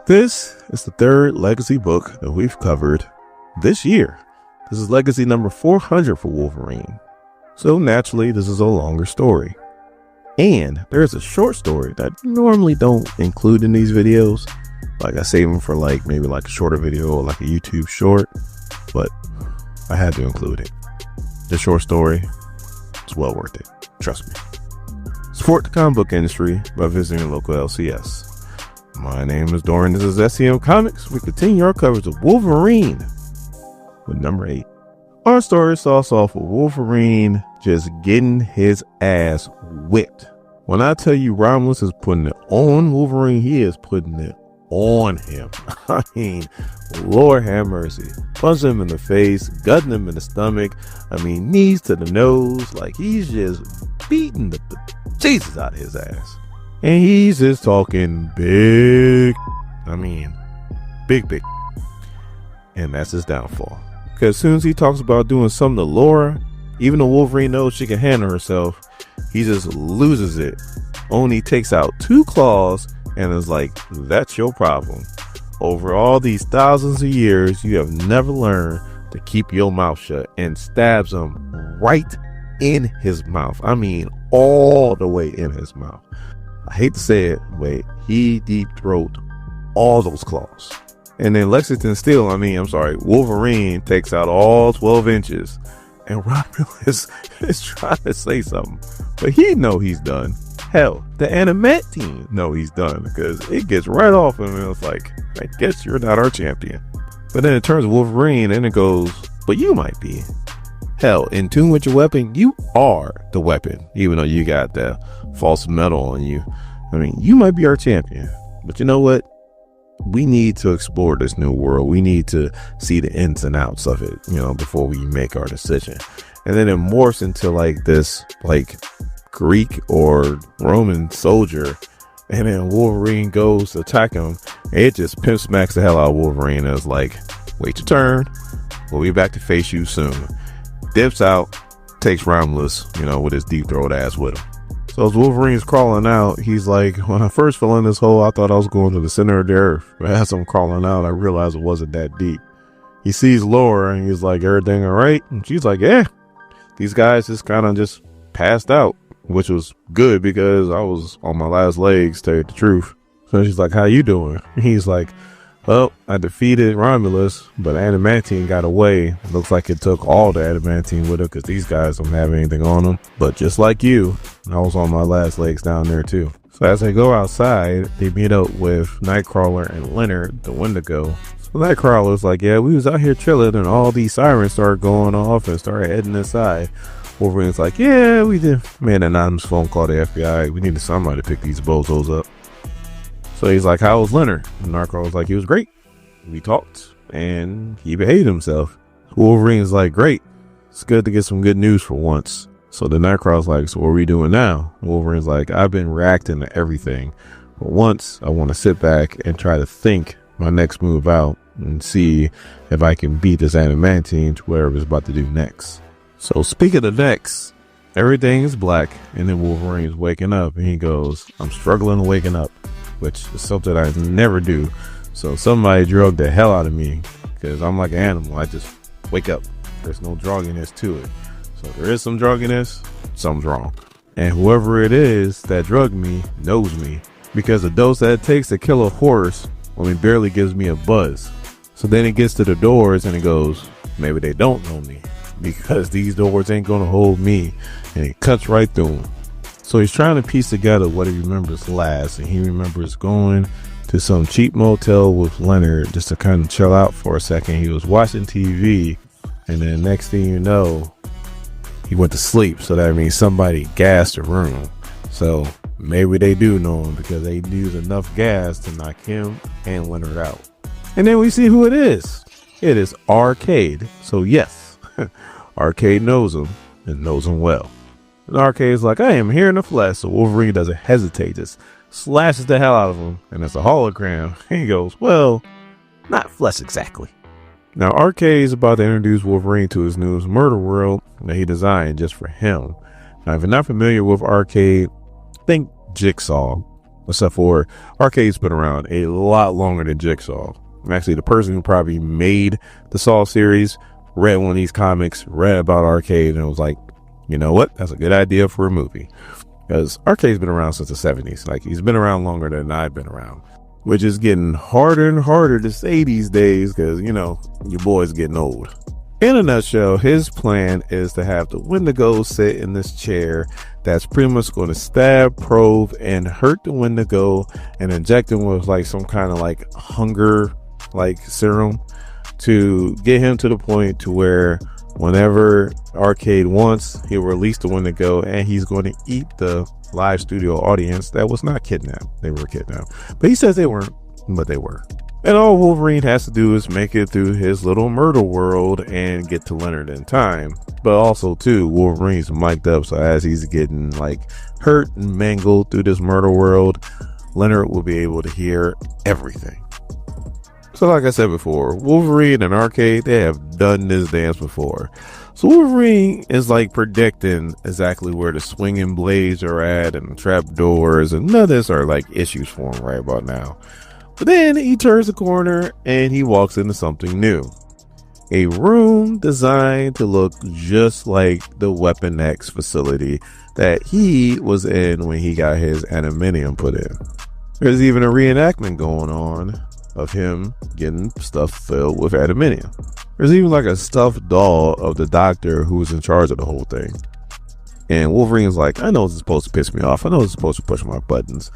This is the third legacy book that we've covered this year. This is legacy number 400 for Wolverine. So naturally, this is a longer story. And there's a short story that I normally don't include in these videos. Like I save them for maybe a shorter video or a YouTube short, but I had to include it. The short story is well worth it. Trust me. Support the comic book industry by visiting your local LCS. My name is Dorian. This is SEM Comics. We continue our coverage of Wolverine with number 8. Our story starts off with Wolverine just getting his ass whipped. When I tell you Romulus is putting it on Wolverine, he is putting it on him. I mean, Lord have mercy. Punching him in the face, gutting him in the stomach. I mean, knees to the nose. He's just beating the Jesus out of his ass. And he's just talking big. I mean, big. And that's his downfall. Because as soon as he talks about doing something to Laura, even though Wolverine knows she can handle herself, he just loses it. Only takes out 2 claws and is like, that's your problem. Over all these thousands of years, you have never learned to keep your mouth shut, and stabs him right in his mouth. I mean, all the way in his mouth. I hate to say it, but he deep throat all those claws. And then Wolverine takes out all 12 inches. And Romulus is trying to say something, but he know he's done. Hell, the ADAMANTINE know he's done, because it gets right off him and it's like, I guess you're not our champion. But then it turns to Wolverine and it goes, but you might be. Hell, in tune with your weapon, you are the weapon, even though you got that false metal on you. I mean, you might be our champion, but you know what? We need to explore this new world. We need to see the ins and outs of it, before we make our decision. And then it morphs into this Greek or Roman soldier. And then Wolverine goes to attack him. And it just pimp smacks the hell out of Wolverine. And it's like, wait your turn. We'll be back to face you soon. Dips out, takes Romulus, with his deep throat ass with him. So as Wolverine's crawling out, he's like, when I first fell in this hole, I thought I was going to the center of the earth. But as I'm crawling out, I realized it wasn't that deep. He sees Laura and he's like, everything all right? And she's like, yeah. These guys just kind of just passed out, which was good because I was on my last legs, to tell you the truth. So she's like, how you doing? And he's like, well, I defeated Romulus, but ADAMANTINE got away. Looks like it took all the ADAMANTINE with it, because these guys don't have anything on them. But just like you, I was on my last legs down there too. So as they go outside, they meet up with Nightcrawler and Leonard, the Wendigo. So Nightcrawler's like, yeah, we was out here chilling and all these sirens started going off and started heading inside. Wolverine's like, yeah, we did. Made an anonymous phone call to the FBI. We needed somebody to pick these bozos up. So he's like, how was Leonard? And Nightcrawler was like, he was great. We talked and he behaved himself. Wolverine's like, great. It's good to get some good news for once. So the Nightcrawler's like, so what are we doing now? Wolverine's like, I've been reacting to everything. But once I want to sit back and try to think my next move out and see if I can beat this ADAMANTINE to whatever it's about to do next. So speaking of next, everything is black. And then Wolverine's waking up and he goes, I'm struggling waking up, which is something I never do. So somebody drugged the hell out of me, because I'm like an animal. I just wake up. There's no drugginess to it. So there is some drugginess, something's wrong. And whoever it is that drugged me knows me, because the dose that it takes to kill a horse only barely gives me a buzz. So then it gets to the doors and it goes, maybe they don't know me, because these doors ain't gonna hold me. And it cuts right through them. So he's trying to piece together what he remembers last, and he remembers going to some cheap motel with Leonard just to kind of chill out for a second. He was watching TV, and then next thing you know, he went to sleep. So that means somebody gassed the room. So maybe they do know him, because they used enough gas to knock him and Leonard out. And then we see who it is. It is Arcade. So yes, Arcade knows him and knows him well. And Arcade's like, I am here in the flesh. So Wolverine doesn't hesitate, just slashes the hell out of him. And it's a hologram. And he goes, well, not flesh exactly. Now Arcade is about to introduce Wolverine to his newest murder world that he designed just for him. Now if you're not familiar with Arcade, think Jigsaw. Except for Arcade's been around a lot longer than Jigsaw. Actually, the person who probably made the Saw series read one of these comics, read about Arcade, and was like, you know what? That's a good idea for a movie. Because Arcade's been around since the 70s. Like, he's been around longer than I've been around. Which is getting harder and harder to say these days because, you know, your boy's getting old. In a nutshell, his plan is to have the Wendigo sit in this chair that's pretty much going to stab, probe, and hurt the Wendigo and inject him with like some kind of like hunger like serum to get him to the point to where whenever Arcade wants, he'll release the Wendigo and he's going to eat the live studio audience that was not kidnapped. They were kidnapped, but he says they weren't, but they were. And all Wolverine has to do is make it through his little murder world and get to Leonard in time. But also too, Wolverine's mic'd up, so as he's getting like hurt and mangled through this murder world, Leonard will be able to hear everything. So like I said before, Wolverine and Arcade, they have done this dance before. So Wolverine is like predicting exactly where the swinging blades are at and the trap doors, and none of this are like issues for him right about now. But then he turns the corner and he walks into something new. A room designed to look just like the Weapon X facility that he was in when he got his adamantium put in. There's even a reenactment going on of him getting stuff filled with adamantium. There's even like a stuffed doll of the doctor who was in charge of the whole thing. And Wolverine's like, I know this is supposed to piss me off. I know it's supposed to push my buttons.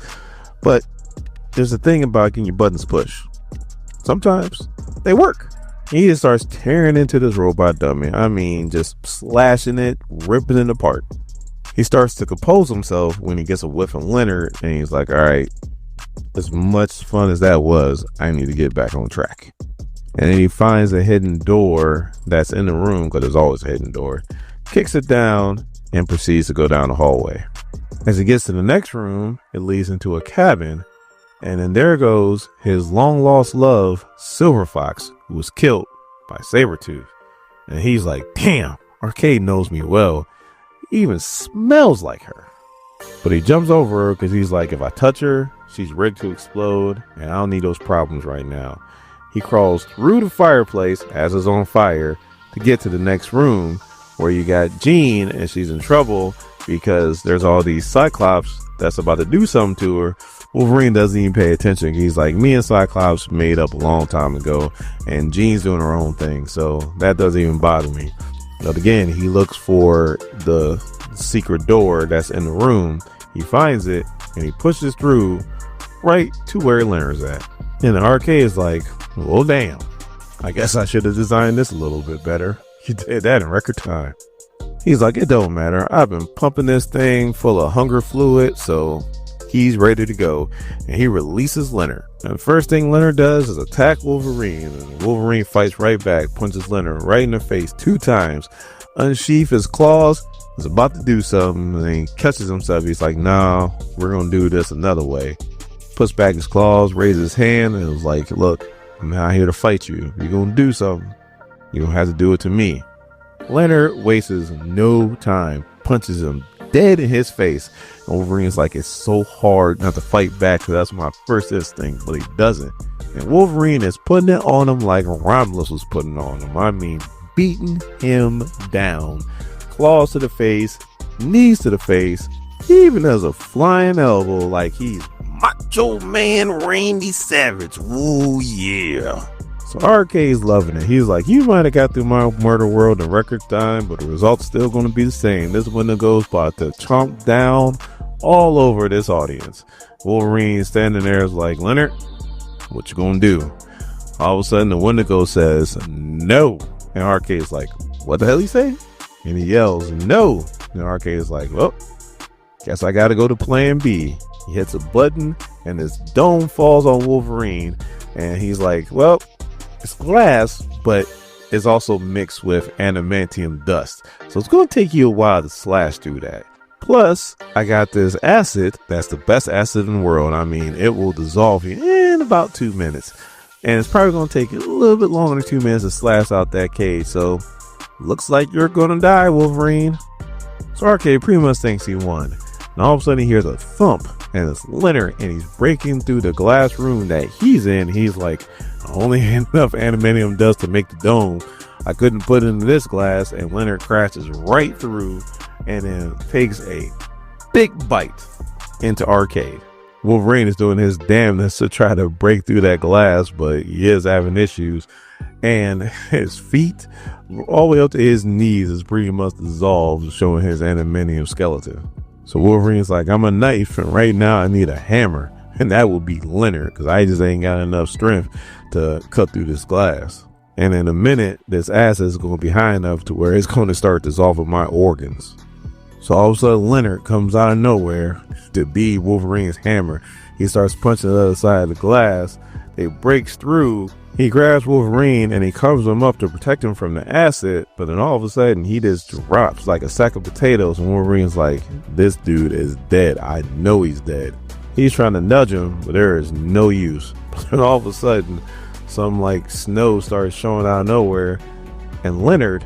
But there's a thing about getting your buttons pushed. Sometimes they work. He just starts tearing into this robot dummy. I mean, just slashing it, ripping it apart. He starts to compose himself when he gets a whiff of Leonard, and he's like, all right, as much fun as that was, I need to get back on track. And then he finds a hidden door that's in the room, because there's always a hidden door, kicks it down, and proceeds to go down the hallway. As he gets to the next room, it leads into a cabin. And then there goes his long lost love, Silver Fox, who was killed by Sabretooth. And he's like, damn, Arcade knows me well. He even smells like her. But he jumps over her because he's like, if I touch her, she's rigged to explode. And I don't need those problems right now. He crawls through the fireplace as it's on fire to get to the next room where you got Jean, and she's in trouble because there's all these Cyclops that's about to do something to her. Wolverine doesn't even pay attention. He's like, me and Cyclops made up a long time ago, and Jean's doing her own thing, so that doesn't even bother me. But again, he looks for the secret door that's in the room. He finds it, and he pushes through right to where Leonard's at. And the Arcade is like, well, damn, I guess I should have designed this a little bit better. You did that in record time. He's like, it don't matter. I've been pumping this thing full of hunger fluid, so he's ready to go. And he releases Leonard. And the first thing Leonard does is attack Wolverine. And Wolverine fights right back, punches Leonard right in the face 2 times, unsheaths his claws, is about to do something, and he catches himself. He's like, nah, we're going to do this another way. Puts back his claws, raises his hand, and was like, look, I'm not here to fight you. If you're going to do something, you're going to have to do it to me. Leonard wastes no time, punches him dead in his face. And Wolverine's like, it's so hard not to fight back because that's my first instinct, but he doesn't. And Wolverine is putting it on him like Romulus was putting on him. I mean, beating him down. Claws to the face, knees to the face. He even has a flying elbow like he's Macho Man Randy Savage. Ooh, yeah. So Arcade's loving it. He's like, you might have got through my murder world in record time, but the result's still going to be the same. This Wendigo's about to chomp down all over this audience. Wolverine standing there is like, Leonard, what you gonna do? All of a sudden the Wendigo says, no. And Arcade's like, what the hell he say? And he yells, no. And Arcade's like, well, guess I gotta go to plan B. He hits a button and this dome falls on Wolverine. And he's like, well, it's glass, but it's also mixed with adamantium dust. So it's going to take you a while to slash through that. Plus, I got this acid that's the best acid in the world. I mean, it will dissolve you in about 2 minutes. And it's probably going to take you a little bit longer than 2 minutes to slash out that cage. So, looks like you're going to die, Wolverine. So Arcade pretty much thinks he won. And all of a sudden he hears a thump and it's Leonard, and he's breaking through the glass room that he's in. He's like, only enough adamantium does to make the dome. I couldn't put it into this glass, and Leonard crashes right through and then takes a big bite into Arcade. Wolverine is doing his damnness to try to break through that glass, but he is having issues, and his feet all the way up to his knees is pretty much dissolved, showing his adamantium skeleton. So Wolverine's like, I'm a knife, and right now I need a hammer, and that will be Leonard, because I just ain't got enough strength to cut through this glass. And in a minute, this acid is going to be high enough to where it's going to start dissolving my organs. So all of a sudden, Leonard comes out of nowhere to be Wolverine's hammer. He starts punching the other side of the glass. It breaks through. He grabs Wolverine and he covers him up to protect him from the acid. But then all of a sudden, he just drops like a sack of potatoes. And Wolverine's like, this dude is dead. I know he's dead. He's trying to nudge him, but there is no use. And all of a sudden, some like snow starts showing out of nowhere, and Leonard,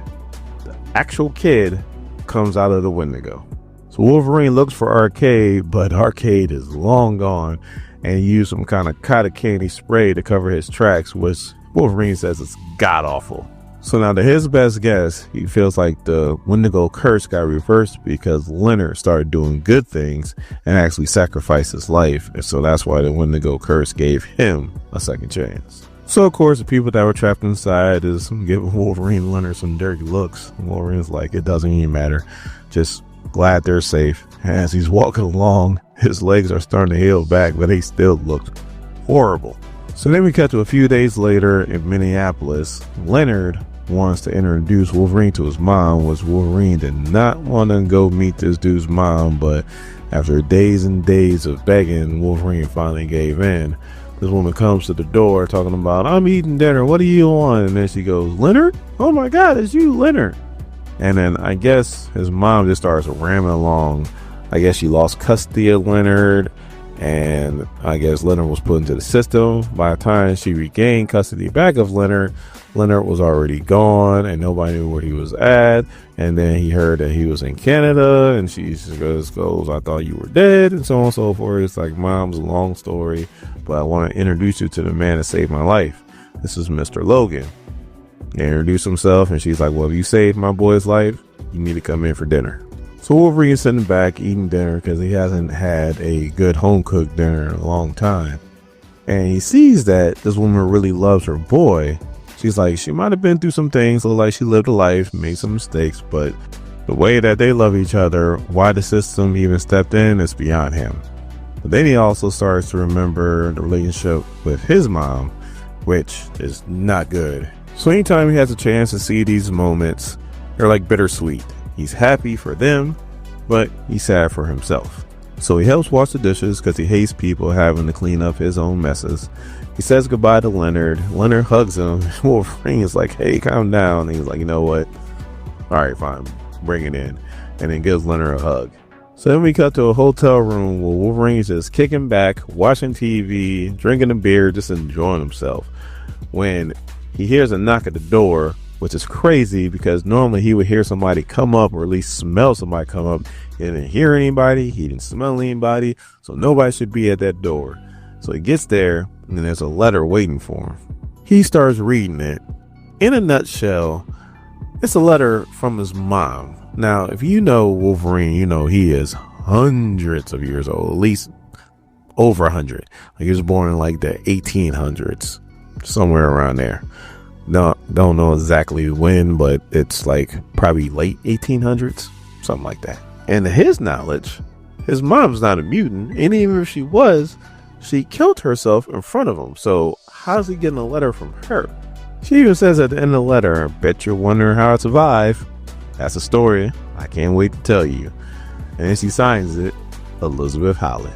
the actual kid, comes out of the Wendigo. So Wolverine looks for Arcade, but Arcade is long gone, and he used some kind of cotton candy spray to cover his tracks, which Wolverine says is god awful. So now to his best guess, he feels like the Wendigo curse got reversed because Leonard started doing good things and actually sacrificed his life, and so that's why the Wendigo curse gave him a second chance. So of course the people that were trapped inside is giving Wolverine and Leonard some dirty looks. Wolverine's like, it doesn't even matter, just glad they're safe. And as he's walking along, his legs are starting to heal back, but they still looked horrible. So then we cut to a few days later in Minneapolis. Leonard wants to introduce Wolverine to his mom, which Wolverine did not want to go meet this dude's mom, but after days and days of begging, Wolverine finally gave in. This woman comes to the door talking about, I'm eating dinner, what do you want? And then she goes, Leonard? Oh my God, it's you, Leonard. And then I guess his mom just starts rambling along. I guess she lost custody of Leonard, and I guess Leonard was put into the system. By the time she regained custody back of Leonard, Leonard was already gone and nobody knew where he was at. And then he heard that he was in Canada, and she just goes, I thought you were dead, and so on and so forth. It's like, Mom's a long story, but I want to introduce you to the man that saved my life. This is Mr. Logan. He introduced himself, and she's like, well, if you saved my boy's life, you need to come in for dinner. So Wolverine's sitting back eating dinner because he hasn't had a good home-cooked dinner in a long time. And he sees that this woman really loves her boy. She's like, she might have been through some things, look like she lived a life, made some mistakes, but the way that they love each other, why the system even stepped in, is beyond him. But then he also starts to remember the relationship with his mom, which is not good. So anytime he has a chance to see these moments, they're like bittersweet. He's happy for them, but he's sad for himself. So he helps wash the dishes because he hates people having to clean up his own messes. He says goodbye to Leonard. Leonard hugs him. Wolverine is like, hey, calm down. And he's like, you know what? All right, fine. Bring it in. And then gives Leonard a hug. So then we cut to a hotel room where Wolverine's just kicking back, watching TV, drinking a beer, just enjoying himself, when he hears a knock at the door, which is crazy because normally he would hear somebody come up, or at least smell somebody come up. He didn't hear anybody. He didn't smell anybody. So nobody should be at that door. So he gets there, and then there's a letter waiting for him. He starts reading it. In a nutshell, it's a letter from his mom. Now, if you know Wolverine, you know he is hundreds of years old, at least over 100. Like, he was born in like the 1800s, somewhere around there. No, don't know exactly when, but it's like probably late 1800s, something like that. And to his knowledge, his mom's not a mutant, and even if she was, she killed herself in front of him. So how's he getting a letter from her? She even says at the end of the letter, bet you're wondering how I survive. That's a story I can't wait to tell you. And then she signs it, Elizabeth Holland.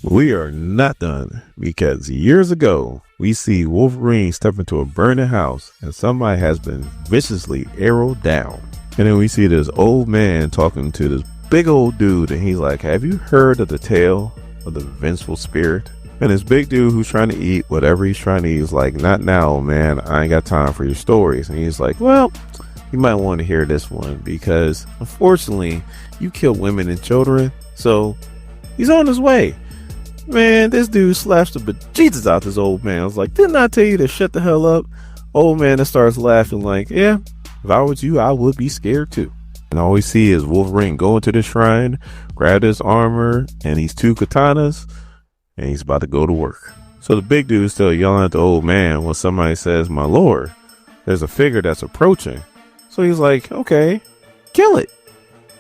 We are not done, because years ago, we see Wolverine step into a burning house and somebody has been viciously arrowed down. And then we see this old man talking to this big old dude, and he's like, have you heard of the tale of the Vengeful spirit? And this big dude who's trying to eat whatever he's trying to eat is like, not now, man. I ain't got time for your stories. And he's like, well, you might want to hear this one, because unfortunately you kill women and children. So he's on his way. Man, this dude slaps the bejesus out this old man. I was like, didn't I tell you to shut the hell up? Old man that starts laughing like, yeah, if I was you, I would be scared too. And all we see is Wolverine go into the shrine, grab his armor and these 2 katanas, and he's about to go to work. So the big dude is still yelling at the old man when somebody says, my lord, there's a figure that's approaching. So he's like, okay, kill it.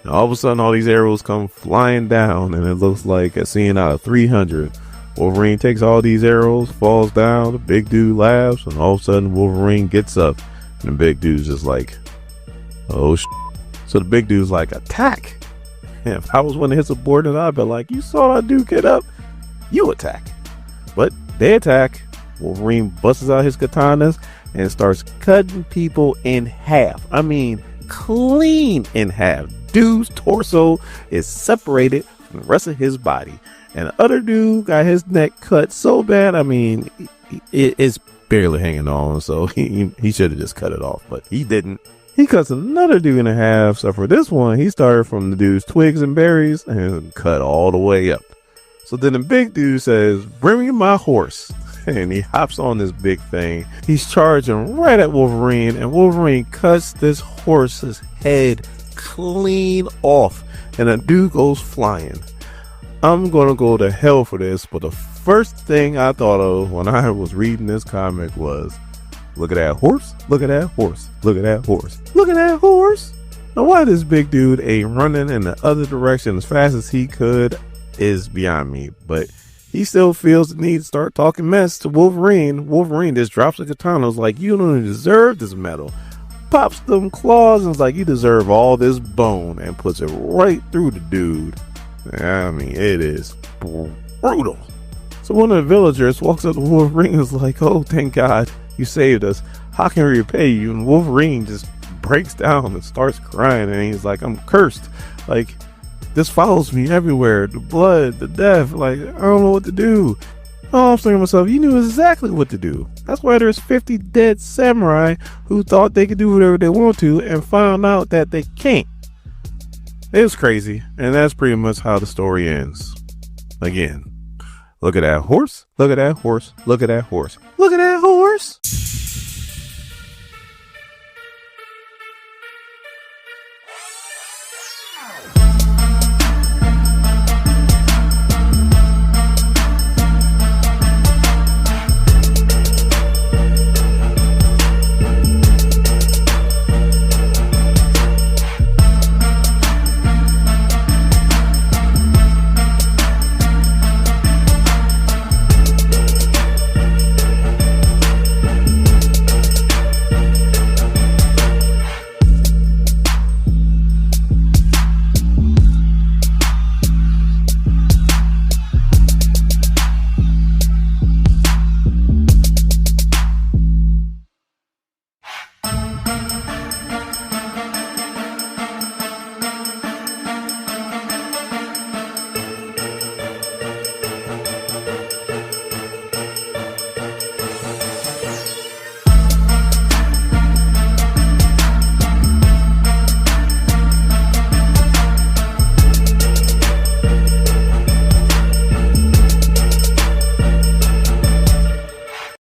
And all of a sudden, all these arrows come flying down, and it looks like a scene out of 300. Wolverine takes all these arrows, falls down, the big dude laughs, and all of a sudden Wolverine gets up, and the big dude's just like, oh shit. So the big dude's like, attack. And if I was one of his subordinates, I'd be like, you saw that dude get up, you attack. But they attack. Wolverine busts out his katanas and starts cutting people in half. I mean, clean in half. Dude's torso is separated from the rest of his body, and the other dude got his neck cut so bad, I mean, it's barely hanging on, so he should have just cut it off, but he didn't. He cuts another dude in half. So for this one, he started from the dude's twigs and berries and cut all the way up. So then the big dude says, bring me my horse. And he hops on this big thing. He's charging right at Wolverine, and Wolverine cuts this horse's head clean off, and a dude goes flying. I'm gonna go to hell for this, but the first thing I thought of when I was reading this comic was, look at that horse, look at that horse, look at that horse, look at that horse. Now why this big dude ain't running in the other direction as fast as he could is beyond me, but he still feels the need to start talking mess to Wolverine. Wolverine just drops a katana, is like, you don't deserve this medal. Pops them claws and is like, you deserve all this bone, and puts it right through the dude. I mean, it is brutal. So one of the villagers walks up to Wolverine and is like, oh, thank God you saved us. How can we repay you? And Wolverine just breaks down and starts crying, and he's like, I'm cursed. Like, this follows me everywhere. The blood, the death. Like, I don't know what to do. Oh, I'm saying to myself, you knew exactly what to do. That's why there's 50 dead samurai who thought they could do whatever they want to and found out that they can't. It was crazy, and that's pretty much how the story ends. Again, look at that horse, look at that horse, look at that horse, look at that horse.